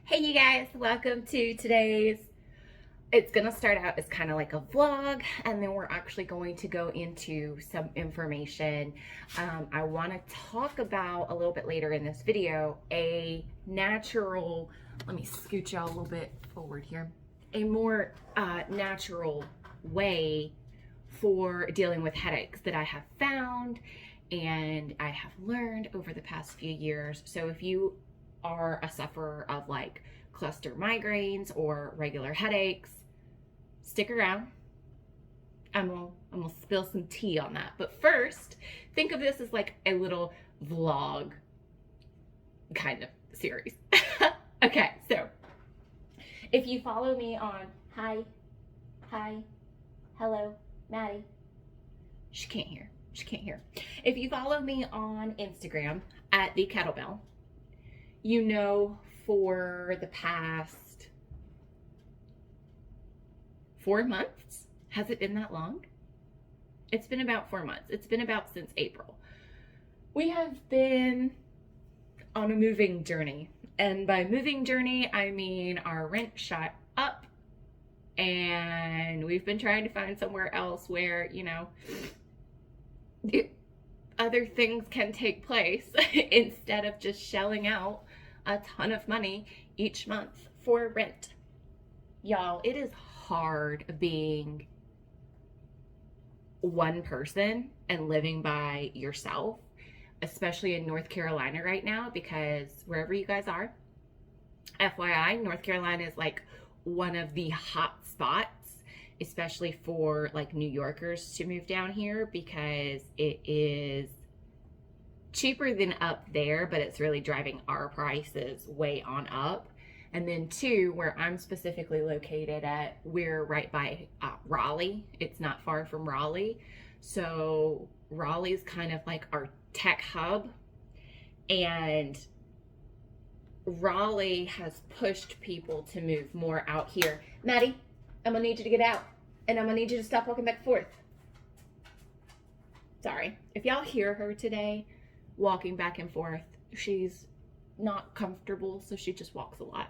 Hey you guys, welcome to today's, it's gonna start out as kind of like a vlog, and then we're actually going to go into some information. I want to talk about a little bit later in this video, a natural, let me scoot y'all a little bit forward here, a more natural way for dealing with headaches that I have found and I have learned over the past few years. So if you are a sufferer of like cluster migraines or regular headaches, stick around. I'm gonna spill some tea on that. But first, think of this as like a little vlog kind of series. Okay, so if you follow me on hi, hello, Maddie. She can't hear. If you follow me on Instagram at the KettleBelle, you know, for the past 4 months, has it been that long? It's been about 4 months. It's been about since April. We have been on a moving journey. And by moving journey, I mean our rent shot up and we've been trying to find somewhere else where, you know, other things can take place instead of just shelling out a ton of money each month for rent. Y'all, it is hard being one person and living by yourself, especially in North Carolina right now, because wherever you guys are, FYI, North Carolina is like one of the hot spots, especially for like New Yorkers to move down here, because it is cheaper than up there, but it's really driving our prices way on up. And then two, where I'm specifically located at, we're right by Raleigh. It's not far from Raleigh. So Raleigh's kind of like our tech hub. And Raleigh has pushed people to move more out here. Maddie, I'm gonna need you to get out. And I'm gonna need you to stop walking back and forth. Sorry. If y'all hear her today walking back and forth, she's not comfortable, so she just walks a lot.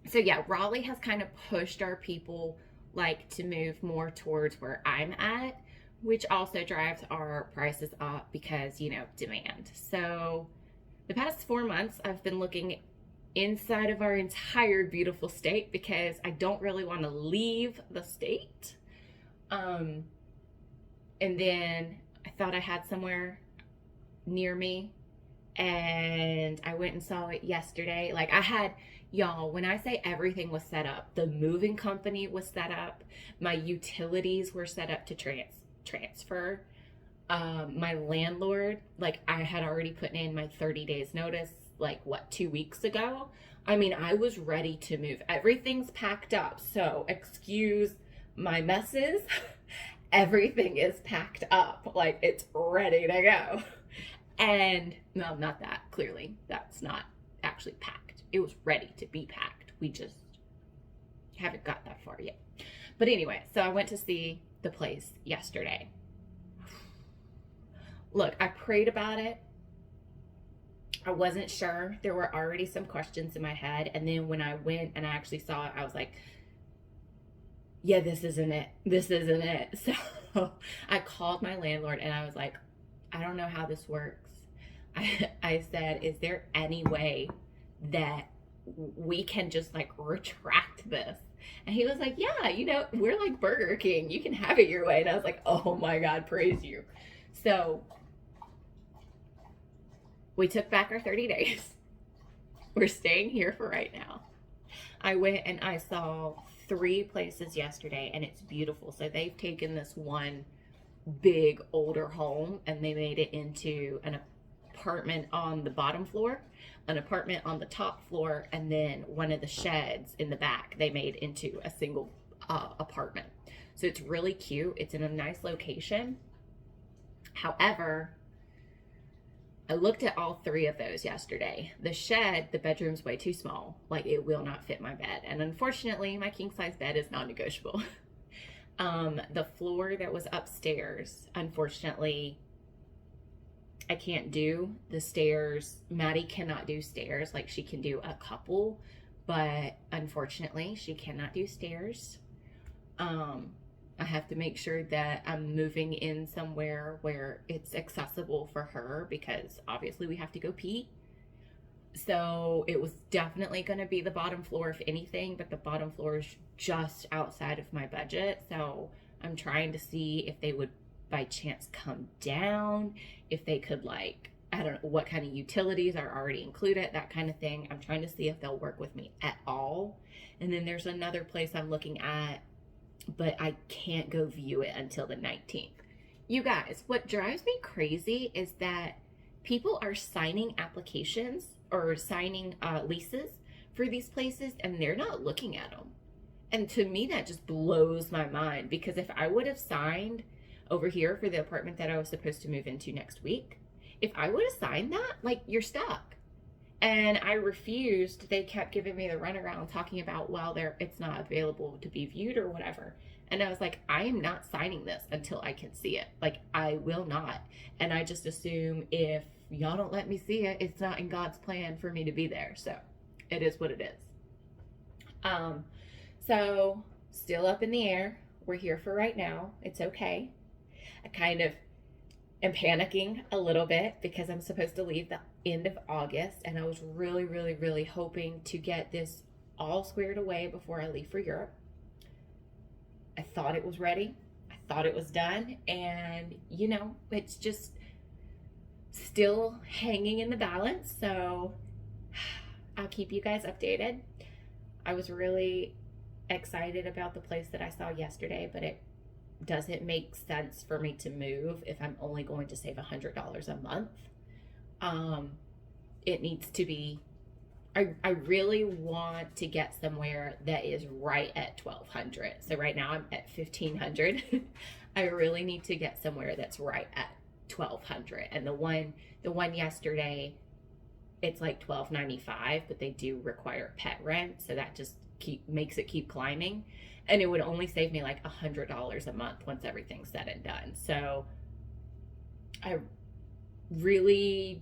So yeah, Raleigh has kind of pushed our people like to move more towards where I'm at, which also drives our prices up because, you know, demand. So the past 4 months I've been looking inside of our entire beautiful state because I don't really want to leave the state. And then I thought I had somewhere near me, and I went and saw it yesterday. Like I had, y'all, when I say everything was set up, the moving company was set up, my utilities were set up to transfer. My landlord, like I had already put in my 30 days notice, like what, 2 weeks ago? I mean, I was ready to move. Everything's packed up, so excuse my messes. Everything is packed up, like it's ready to go. And no, not that, clearly that's not actually packed. It was ready to be packed. We just haven't got that far yet. But anyway, so I went to see the place yesterday. Look, I prayed about it. I wasn't sure. There were already some questions in my head. And then when I went and I actually saw it, I was like, yeah, this isn't it. This isn't it. So I called my landlord and I was like, I don't know how this works. I said, is there any way that we can just like retract this? And he was like, yeah, you know, we're like Burger King. You can have it your way. And I was like, oh my God, praise you. So we took back our 30 days. We're staying here for right now. I went and I saw 3 places yesterday and it's beautiful. So they've taken this one big older home and they made it into an apartment on the bottom floor, an apartment on the top floor, and then one of the sheds in the back they made into a single apartment. So it's really cute. It's in a nice location. However, I looked at all 3 of those yesterday. The shed, the bedroom's way too small. Like it will not fit my bed. And unfortunately, my king size bed is non-negotiable. The floor that was upstairs, unfortunately, I can't do the stairs. Maddie cannot do stairs. Like, she can do a couple, but unfortunately she cannot do stairs. I have to make sure that I'm moving in somewhere where it's accessible for her, because obviously we have to go pee. So it was definitely going to be the bottom floor if anything, but the bottom floor is just outside of my budget. So I'm trying to see if they would by chance come down, if they could, like, I don't know what kind of utilities are already included, that kind of thing. I'm trying to see if they'll work with me at all. And then there's another place I'm looking at, but I can't go view it until the 19th. You guys, what drives me crazy is that people are signing applications or signing leases for these places, and they're not looking at them. And to me, that just blows my mind, because if I would have signed over here for the apartment that I was supposed to move into next week, if I would have signed that, like, you're stuck. And I refused. They kept giving me the runaround, talking about, well, it's not available to be viewed or whatever. And I was like, I am not signing this until I can see it. Like, I will not. And I just assume if y'all don't let me see it, it's not in God's plan for me to be there. So it is what it is. So still up in the air. We're here for right now. It's okay. I kind of am panicking a little bit because I'm supposed to leave the end of August, and I was really, really, really hoping to get this all squared away before I leave for Europe. I thought it was ready. I thought it was done, and it's just still hanging in the balance. So I'll keep you guys updated. I was really excited about the place that I saw yesterday, but it doesn't make sense for me to move if I'm only going to save $100 a month. It needs to be, I really want to get somewhere that is right at $1,200. So right now I'm at $1,500. I really need to get somewhere that's right at $1,200. And the one yesterday, it's like $1,295, but they do require pet rent, so that just makes it keep climbing. And it would only save me like $100 a month once everything's said and done. So I really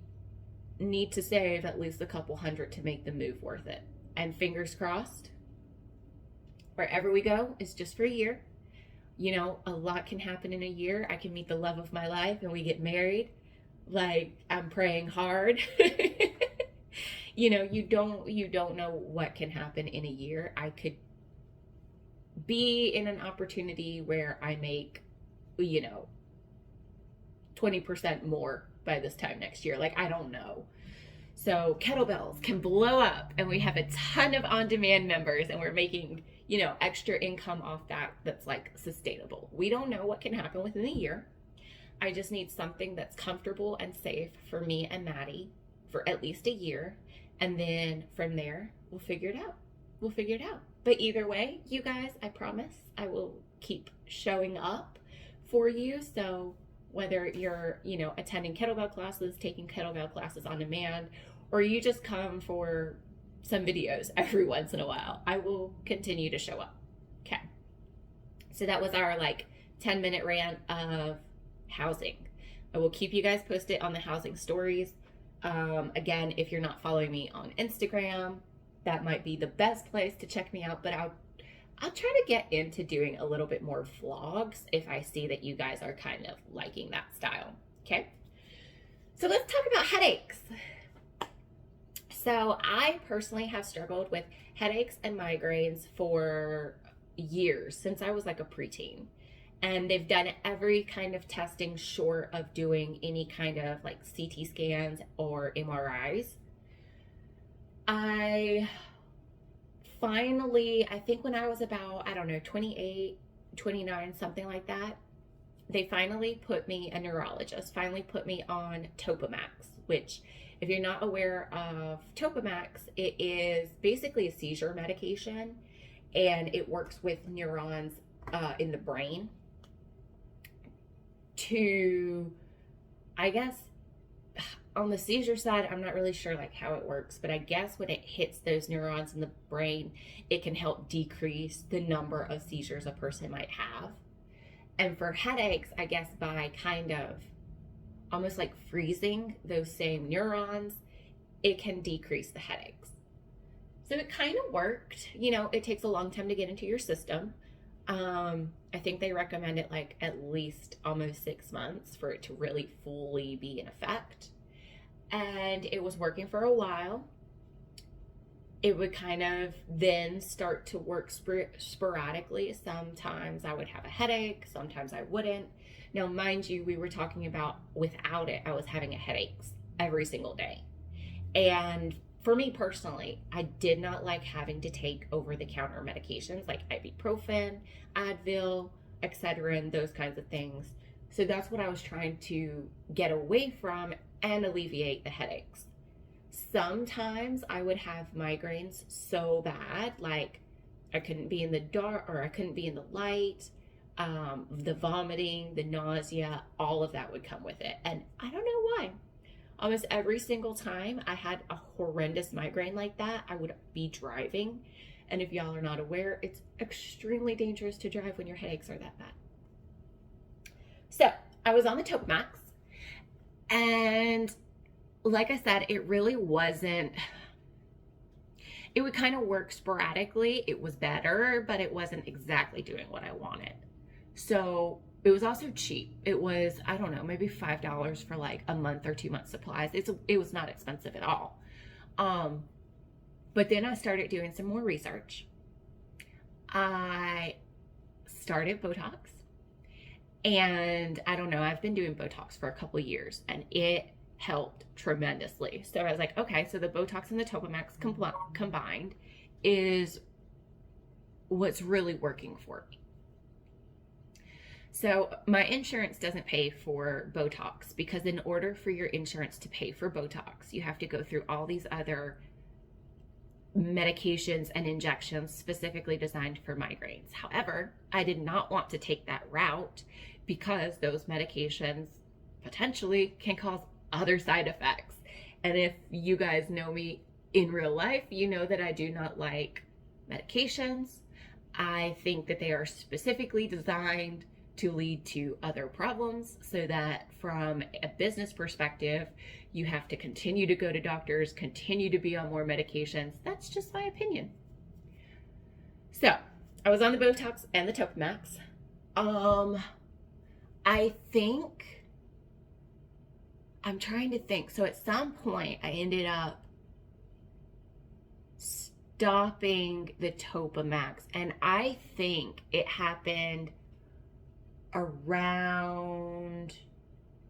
need to save at least a couple hundred to make the move worth it. And fingers crossed, wherever we go is just for a year. A lot can happen in a year. I can meet the love of my life and we get married. Like, I'm praying hard. You don't know what can happen in a year. I could be in an opportunity where I make, 20% more by this time next year. Like, I don't know. So kettlebells can blow up and we have a ton of on-demand members and we're making, extra income off that that's like sustainable. We don't know what can happen within a year. I just need something that's comfortable and safe for me and Maddie for at least a year. And then from there, we'll figure it out. But either way, you guys, I promise I will keep showing up for you. So whether you're, attending kettlebell classes, taking kettlebell classes on demand, or you just come for some videos every once in a while, I will continue to show up. Okay. So that was our 10-minute rant of housing. I will keep you guys posted on the housing stories. Again, if you're not following me on Instagram, that might be the best place to check me out, but I'll try to get into doing a little bit more vlogs if I see that you guys are kind of liking that style. Okay. So let's talk about headaches. So I personally have struggled with headaches and migraines for years, since I was like a preteen. And they've done every kind of testing short of doing any kind of CT scans or MRIs. I think when I was about, 28, 29, something like that, they finally a neurologist finally put me on Topamax, which, if you're not aware of Topamax, it is basically a seizure medication, and it works with neurons in the brain to, I guess, on the seizure side, I'm not really sure how it works, but I guess when it hits those neurons in the brain, it can help decrease the number of seizures a person might have. And for headaches, I guess by kind of almost like freezing those same neurons, it can decrease the headaches. So it kind of worked. You know, it takes a long time to get into your system. I think they recommend it like at least almost 6 months for it to really fully be in effect. And it was working for a while. It would kind of then start to work sporadically. Sometimes I would have a headache, sometimes I wouldn't. Now, mind you, we were talking about without it, I was having a headaches every single day. And for me personally, I did not like having to take over-the-counter medications like ibuprofen, Advil, Excedrin, those kinds of things. So that's what I was trying to get away from and alleviate the headaches. Sometimes I would have migraines so bad, like I couldn't be in the dark or I couldn't be in the light. The vomiting, the nausea, all of that would come with it. And I don't know why. Almost every single time I had a horrendous migraine like that, I would be driving. And if y'all are not aware, it's extremely dangerous to drive when your headaches are that bad. So I was on the Topamax, and like I said, it really wasn't, it would kind of work sporadically. It was better, but it wasn't exactly doing what I wanted. So it was also cheap. It was, I don't know, maybe $5 for like a month or 2 months supplies. It was not expensive at all. But then I started doing some more research. I started Botox, and I don't know, I've been doing Botox for a couple of years, and it helped tremendously. So I was like, okay, so the Botox and the Topamax combined is what's really working for me. So my insurance doesn't pay for Botox, because in order for your insurance to pay for Botox, you have to go through all these other medications and injections specifically designed for migraines. However, I did not want to take that route because those medications potentially can cause other side effects. And if you guys know me in real life, you know that I do not like medications. I think that they are specifically designed to lead to other problems, so that from a business perspective, you have to continue to go to doctors, continue to be on more medications. That's just my opinion. So I was on the Botox and the Topamax. I think, I'm trying to think. So at some point I ended up stopping the Topamax, and I think it happened around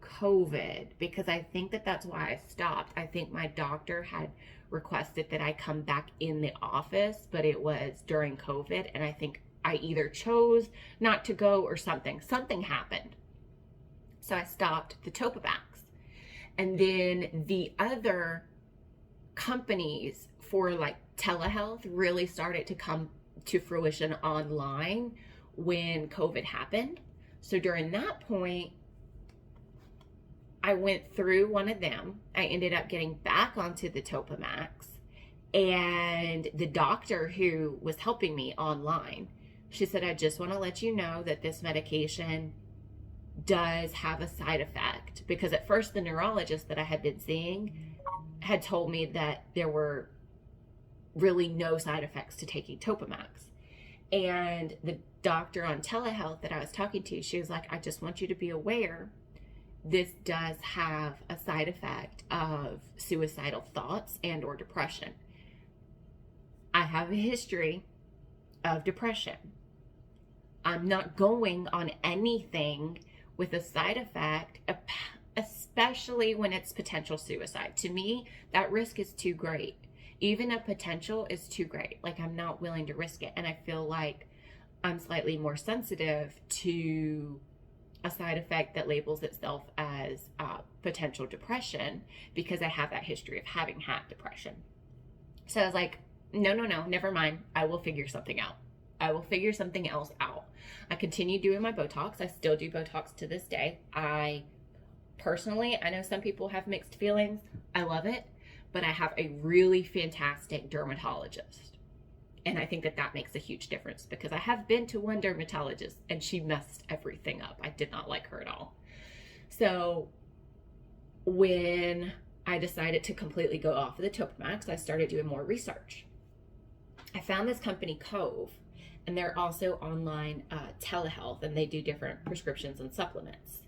COVID, because I think that that's why I stopped. I think my doctor had requested that I come back in the office, but it was during COVID, and I think I either chose not to go or something happened. So I stopped the Topamax. And then the other companies for like telehealth really started to come to fruition online when COVID happened. So during that point, I went through one of them. I ended up getting back onto the Topamax, and the doctor who was helping me online, she said, I just want to let you know that this medication does have a side effect, because at first the neurologist that I had been seeing had told me that there were really no side effects to taking Topamax. And the doctor on telehealth that I was talking to, she was like, I just want you to be aware, this does have a side effect of suicidal thoughts and or depression. I have a history of depression. I'm not going on anything with a side effect, especially when it's potential suicide. To me, that risk is too great. Even a potential is too great. Like, I'm not willing to risk it. And I feel like I'm slightly more sensitive to a side effect that labels itself as potential depression, because I have that history of having had depression. So I was like, no, never mind. I will figure something out. I will figure something else out. I continue doing my Botox. I still do Botox to this day. I know some people have mixed feelings. I love it. But I have a really fantastic dermatologist. And I think that that makes a huge difference, because I have been to one dermatologist and she messed everything up. I did not like her at all. So when I decided to completely go off of the Topamax, I started doing more research. I found this company Cove, and they're also online telehealth, and they do different prescriptions and supplements.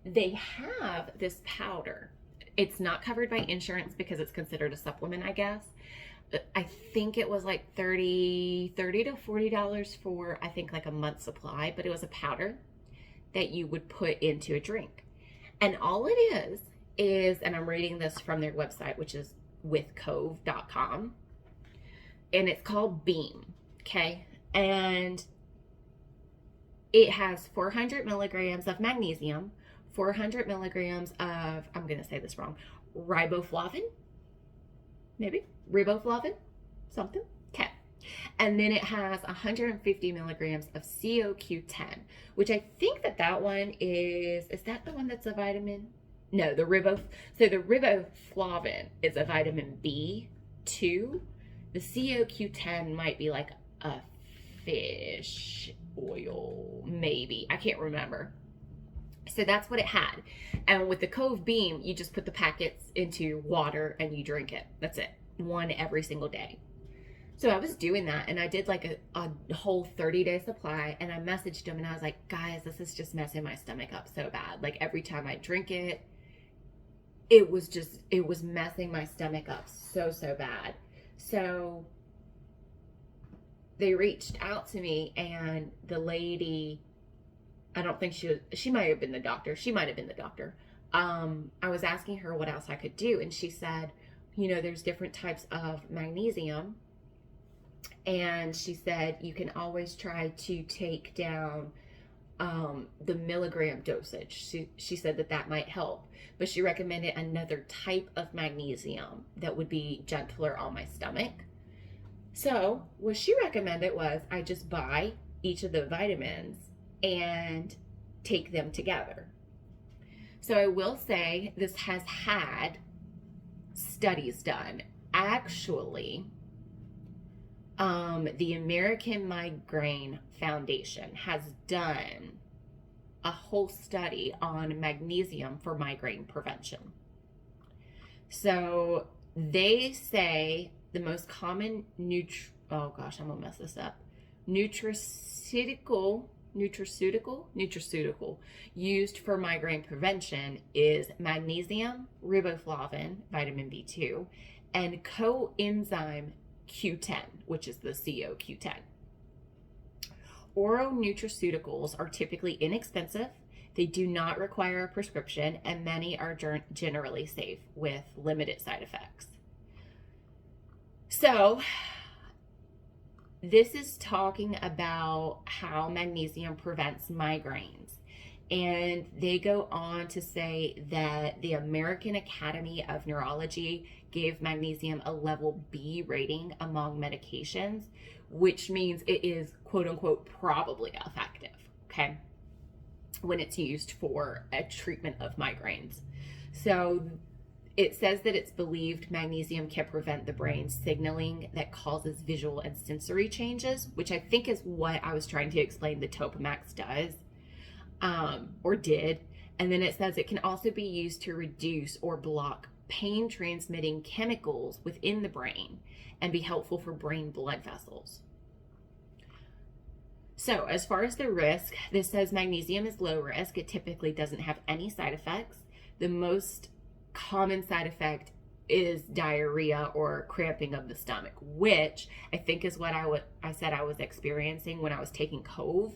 They have this powder. It's not covered by insurance because it's considered a supplement, I guess. I think it was like $30 to $40 for, I think, like a month supply, but it was a powder that you would put into a drink. And all it is, and I'm reading this from their website, which is withcove.com, and it's called Beam, okay? And it has 400 milligrams of magnesium, 400 milligrams of, I'm going to say this wrong, riboflavin, maybe, riboflavin, something, okay. And then it has 150 milligrams of CoQ10, which I think that one is that the one that's a vitamin? No, the riboflavin is a vitamin B2. The CoQ10 might be like a fish oil, maybe. I can't remember. So that's what it had. And with the Cove Beam, you just put the packets into water and you drink it. That's it. One every single day. So I was doing that, and I did like a whole 30-day supply, and I messaged them and I was like, guys, this is just messing my stomach up so bad. Like every time I drink it, it was messing my stomach up so bad. So they reached out to me, and the lady, I don't think she might have been the doctor. She might have been the doctor. I was asking her what else I could do, and she said, there's different types of magnesium, and she said you can always try to take down the milligram dosage. She said that might help, but she recommended another type of magnesium that would be gentler on my stomach. So what she recommended was I just buy each of the vitamins and take them together. So I will say this has had studies done. Actually, the American Migraine Foundation has done a whole study on magnesium for migraine prevention. So they say the most common nutraceutical used for migraine prevention is magnesium, riboflavin, vitamin B2, and coenzyme Q10, which is the CoQ10. Oral nutraceuticals are typically inexpensive. They do not require a prescription, and many are generally safe with limited side effects. So this is talking about how magnesium prevents migraines. And they go on to say that the American Academy of Neurology gave magnesium a level B rating among medications, which means it is quote unquote probably effective, okay, when it's used for a treatment of migraines. So it says that it's believed magnesium can prevent the brain signaling that causes visual and sensory changes, which I think is what I was trying to explain the Topamax does, or did. And then it says it can also be used to reduce or block pain transmitting chemicals within the brain and be helpful for brain blood vessels. So as far as the risk, this says magnesium is low risk. It typically doesn't have any side effects. The most common side effect is diarrhea or cramping of the stomach, which I think is what I said I was experiencing when I was taking Cove.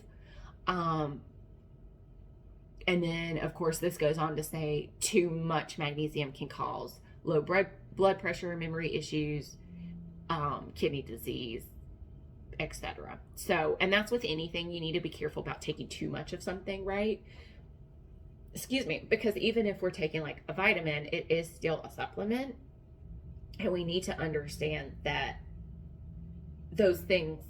And then, of course, this goes on to say too much magnesium can cause low blood pressure, memory issues, kidney disease, etc. So, and that's with anything. You need to be careful about taking too much of something, right? Excuse me, because even if we're taking like a vitamin, it is still a supplement. And we need to understand that those things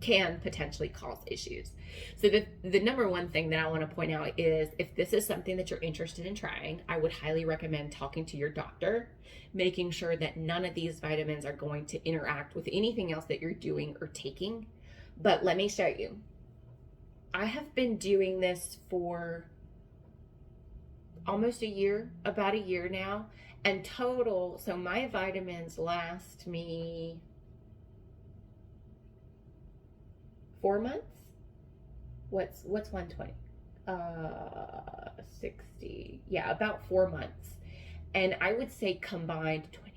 can potentially cause issues. So the number one thing that I want to point out is if this is something that you're interested in trying, I would highly recommend talking to your doctor, making sure that none of these vitamins are going to interact with anything else that you're doing or taking. But let me show you. I have been doing this for almost a year, about a year now. And total, so my vitamins last me 4 months. What's 120? 60. Yeah, about 4 months. And I would say combined 2020.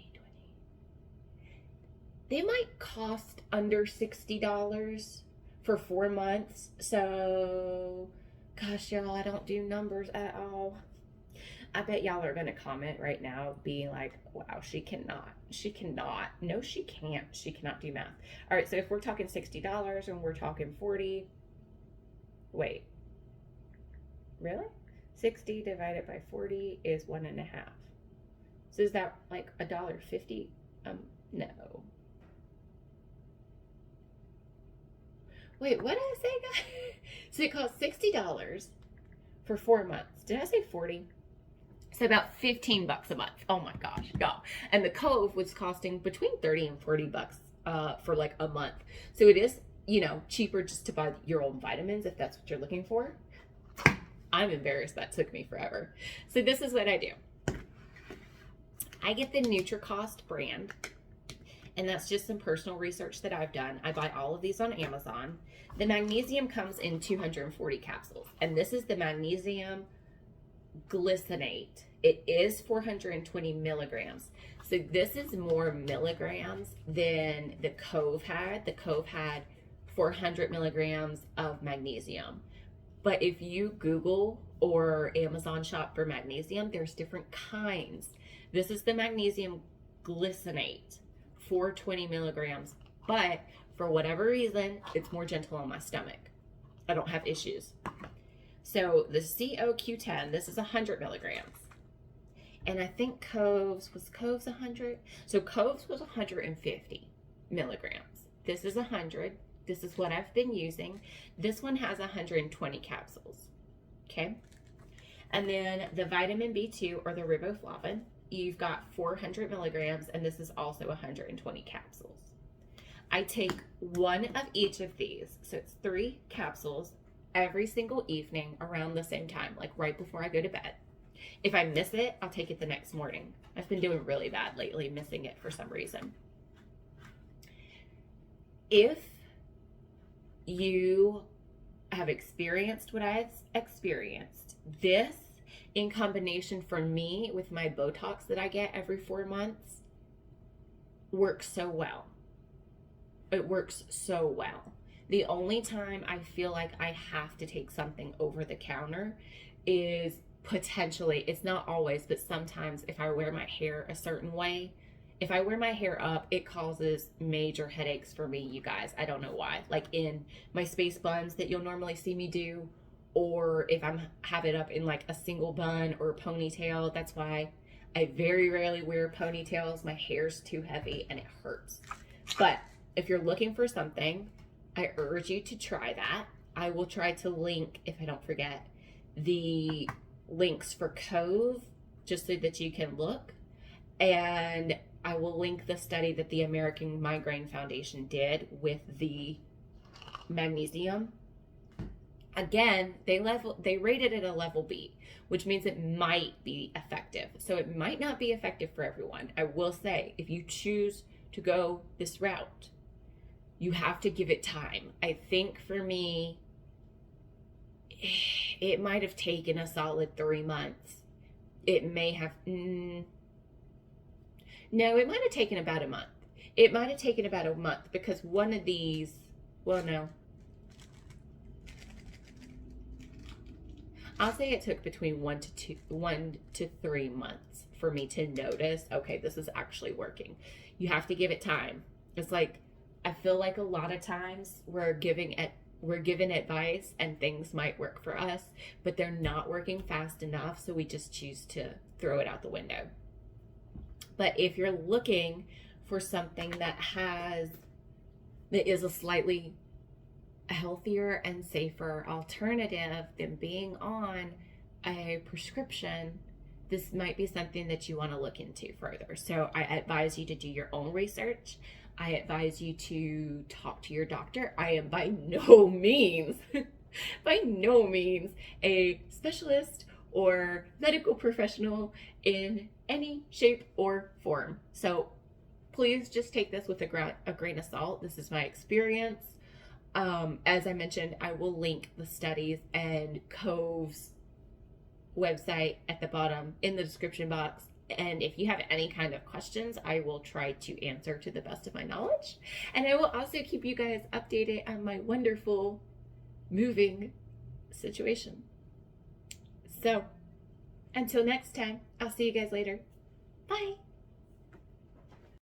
They might cost under $60 for 4 months. So, gosh, y'all, I don't do numbers at all. I bet y'all are going to comment right now being like, wow, she cannot. No, she can't. She cannot do math. All right, so if we're talking $60 and we're talking 40, wait, really? 60 divided by 40 is 1.5. So is that like $1.50? No. Wait, what did I say, guys? So it costs $60 for 4 months. Did I say 40? So about 15 bucks a month. Oh my gosh, y'all. And the Cove was costing between 30 and 40 bucks for like a month. So it is, cheaper just to buy your own vitamins if that's what you're looking for. I'm embarrassed that took me forever. So this is what I do. I get the NutriCost brand, and that's just some personal research that I've done. I buy all of these on Amazon. The magnesium comes in 240 capsules, and this is the magnesium glycinate. It is 420 milligrams. So this is more milligrams than the Cove had. The Cove had 400 milligrams of magnesium. But if you Google or Amazon shop for magnesium, there's different kinds. This is the magnesium glycinate, 420 milligrams. But for whatever reason, it's more gentle on my stomach. I don't have issues. So the COQ10, this is 100 milligrams. And I think Cove's 100? So Cove's was 150 milligrams. This is 100. This is what I've been using. This one has 120 capsules, okay? And then the vitamin B2 or the riboflavin, you've got 400 milligrams, and this is also 120 capsules. I take one of each of these, so it's 3 capsules every single evening around the same time, like right before I go to bed. If I miss it, I'll take it the next morning. I've been doing really bad lately, missing it for some reason. If you have experienced what I've experienced, this in combination for me with my Botox that I get every 4 months works so well. It works so well. The only time I feel like I have to take something over the counter is potentially, it's not always, but sometimes if I wear my hair a certain way, if I wear my hair up, it causes major headaches for me, you guys. I don't know why. Like in my space buns that you'll normally see me do, or if I'm have it up in like a single bun or a ponytail, that's why I very rarely wear ponytails. My hair's too heavy and it hurts. But if you're looking for something, I urge you to try that. I will try to link, if I don't forget, the links for Cove just so that you can look. And I will link the study that the American Migraine Foundation did with the magnesium. Again, they rated it a level B, which means it might be effective. So it might not be effective for everyone. I will say, if you choose to go this route, you have to give it time. I think for me, it might have taken a solid 3 months. It may have, no, it might have taken about a month. It might have taken about a month because one of these, well, no. I'll say it took between 1 to 3 months for me to notice, okay, this is actually working. You have to give it time. It's like, I feel like a lot of times we're given advice and things might work for us, but they're not working fast enough, so we just choose to throw it out the window. But if you're looking for something that is a slightly healthier and safer alternative than being on a prescription, this might be something that you want to look into further. So I advise you to do your own research. I advise you to talk to your doctor. I am by no means a specialist or medical professional in any shape or form. So please just take this with a grain of salt. This is my experience. As I mentioned, I will link the studies and Cove's website at the bottom in the description box. And if you have any kind of questions, I will try to answer to the best of my knowledge. And I will also keep you guys updated on my wonderful moving situation. So until next time, I'll see you guys later. Bye.